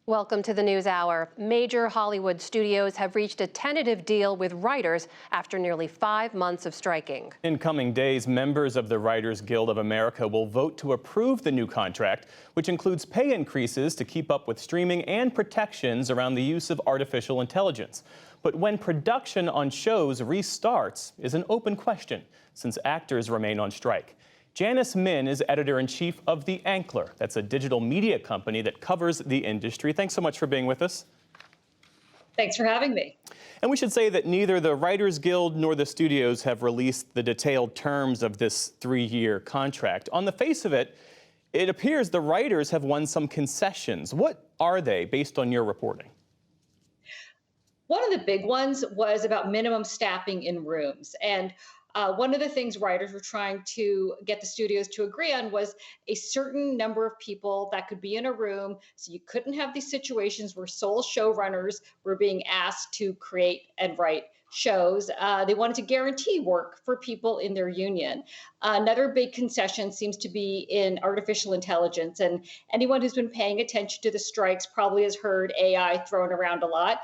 Welcome to the News Hour. Major Hollywood studios have reached a tentative deal with writers after nearly 5 months of striking. In coming days, members of the Writers Guild of America will vote to approve the new contract, which includes pay increases to keep up with streaming and protections around the use of artificial intelligence. But when production on shows restarts is an open question, since actors remain on strike. Janice Min is editor-in-chief of The Ankler. That's a digital media company that covers the industry. Thanks so much for being with us. Thanks for having me. And we should say that neither the Writers Guild nor the studios have released the detailed terms of this 3-year contract. On the face of it, it appears the writers have won some concessions. What are they, based on your reporting? One of the big ones was about minimum staffing in rooms. And one of the things writers were trying to get the studios to agree on was a certain number of people that could be in a room. So you couldn't have these situations where sole showrunners were being asked to create and write shows. They wanted to guarantee work for people in their union. Another big concession seems to be in artificial intelligence. And anyone who's been paying attention to the strikes probably has heard AI thrown around a lot.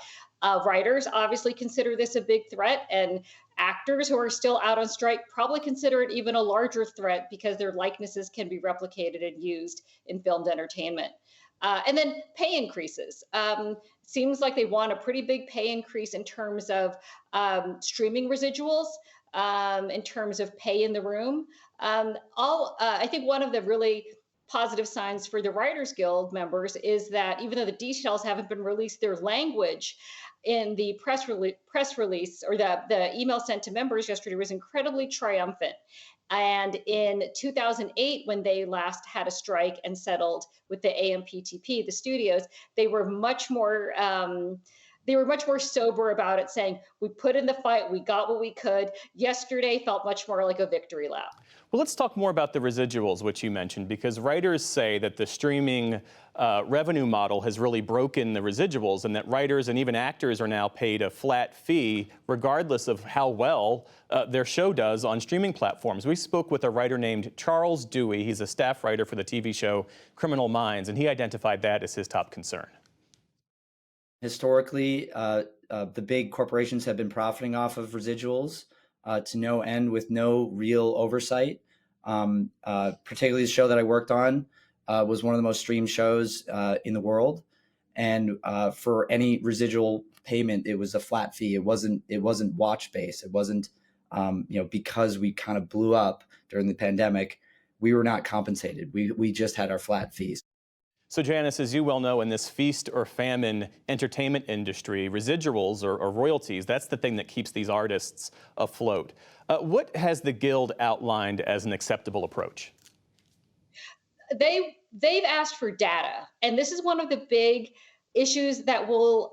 Writers obviously consider this a big threat, and actors who are still out on strike probably consider it even a larger threat because their likenesses can be replicated and used in filmed entertainment. And then pay increases. Seems like they want a pretty big pay increase in terms of streaming residuals, in terms of pay in the room. I think one of the really positive signs for the Writers Guild members is that even though the details haven't been released, their language in the press release or the email sent to members yesterday was incredibly triumphant. And in 2008, when they last had a strike and settled with the AMPTP, the studios, they were much more sober about it, saying, we put in the fight, we got what we could. Yesterday felt much more like a victory lap. Well, let's talk more about the residuals, which you mentioned, because writers say that the streaming revenue model has really broken the residuals, and that writers and even actors are now paid a flat fee regardless of how well their show does on streaming platforms. We spoke with a writer named Charles Dewey. He's a staff writer for the TV show Criminal Minds, and he identified that as his top concern. Historically, the big corporations have been profiting off of residuals to no end with no real oversight. Particularly the show that I worked on was one of the most streamed shows in the world. And for any residual payment, it was a flat fee. It wasn't watch based. It wasn't, because we kind of blew up during the pandemic, we were not compensated. We just had our flat fees. So Janice, as you well know, in this feast or famine entertainment industry, residuals or royalties, that's the thing that keeps these artists afloat. What has the Guild outlined as an acceptable approach? They've asked for data, and this is one of the big issues that will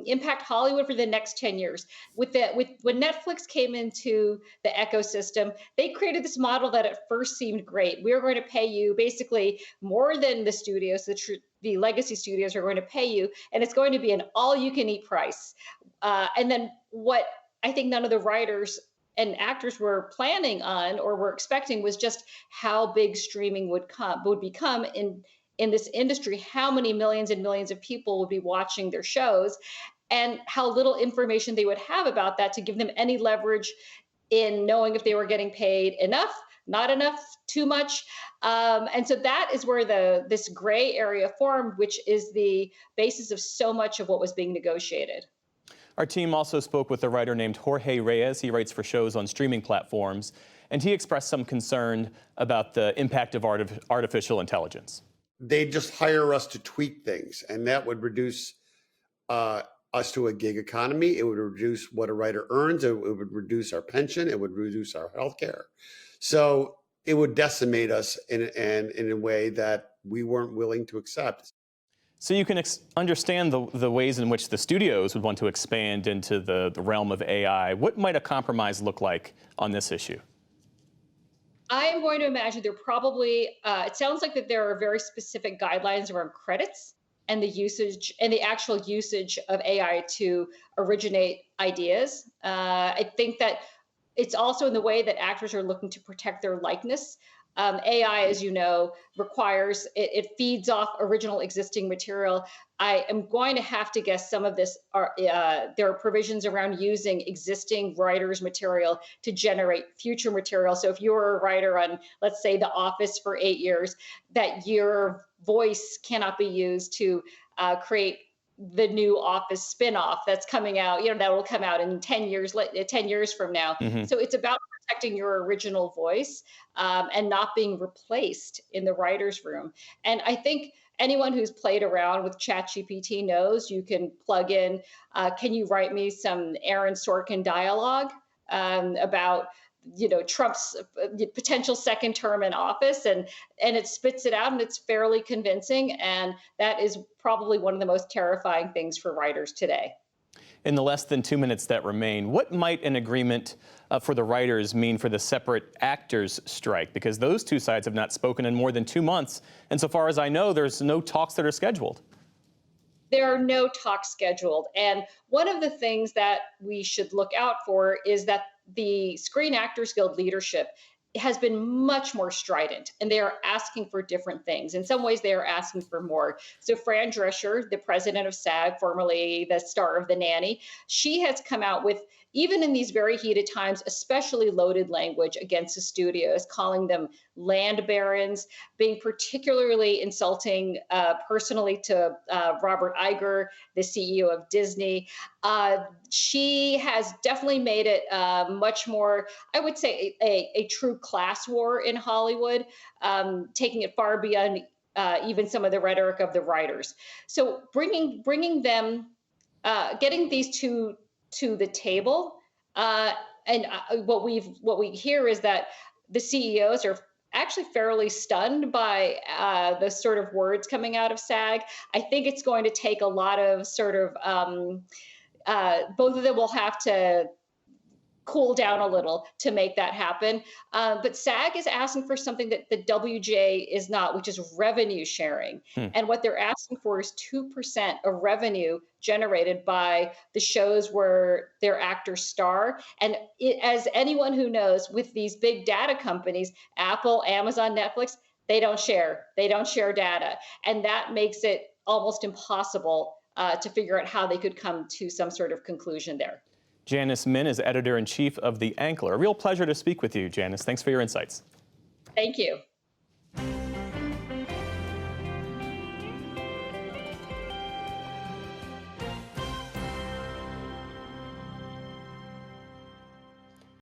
impact Hollywood for the next 10 years. When Netflix came into the ecosystem, they created this model that at first seemed great. We are going to pay you basically more than the studios, the legacy studios are going to pay you, and it's going to be an all-you-can-eat price. And then what I think none of the writers and actors were planning on or were expecting was just how big streaming would become in this industry, how many millions and millions of people would be watching their shows, and how little information they would have about that to give them any leverage in knowing if they were getting paid enough, not enough, too much. And so that is where this gray area formed, which is the basis of so much of what was being negotiated. Our team also spoke with a writer named Jorge Reyes. He writes for shows on streaming platforms, and he expressed some concern about the impact of artificial intelligence. They just hire us to tweak things, and that would reduce us to a gig economy. It would reduce what a writer earns. It would reduce our pension. It would reduce our health care. So it would decimate us in a way that we weren't willing to accept. So you can understand the ways in which the studios would want to expand into the realm of AI. What might a compromise look like on this issue? I am going to imagine there probably, it sounds like that there are very specific guidelines around credits and the usage and the actual usage of AI to originate ideas. I think that it's also in the way that actors are looking to protect their likeness. AI, as you know, requires it feeds off original existing material. I am going to have to guess some of this are there are provisions around using existing writers' material to generate future material. So if you're a writer on, let's say, The Office for 8 years, that your voice cannot be used to create the new Office spinoff that's coming out, that will come out in 10 years, 10 years from now. So it's about protecting your original voice and not being replaced in the writer's room. And I think anyone who's played around with ChatGPT knows you can plug in, can you write me some Aaron Sorkin dialogue about Trump's potential second term in office, and it spits it out, and it's fairly convincing, and that is probably one of the most terrifying things for writers today. In the less than 2 minutes that remain, what might an agreement for the writers mean for the separate actors strike? Because those two sides have not spoken in more than 2 months, and so far as I know, there's no talks that are scheduled. There are no talks scheduled, and one of the things that we should look out for is that the Screen Actors Guild leadership has been much more strident, and they are asking for different things. In some ways, they are asking for more. So Fran Drescher, the president of SAG, formerly the star of The Nanny, she has come out with, even in these very heated times, especially loaded language against the studios, calling them land barons, being particularly insulting personally to Robert Iger, the CEO of Disney. She has definitely made it much more, I would say, a true class war in Hollywood, taking it far beyond even some of the rhetoric of the writers. So bringing them, getting these two to the table, and what we hear is that the CEOs are actually fairly stunned by the sort of words coming out of SAG. I think it's going to take a lot of sort of both of them will have to cool down a little to make that happen. But SAG is asking for something that the WGA is not, which is revenue sharing. And what they're asking for is 2% of revenue generated by the shows where their actors star. And as anyone who knows, with these big data companies, Apple, Amazon, Netflix, they don't share data. And that makes it almost impossible to figure out how they could come to some sort of conclusion there. Janice Min is editor-in-chief of The Ankler. A real pleasure to speak with you, Janice. Thanks for your insights. Thank you.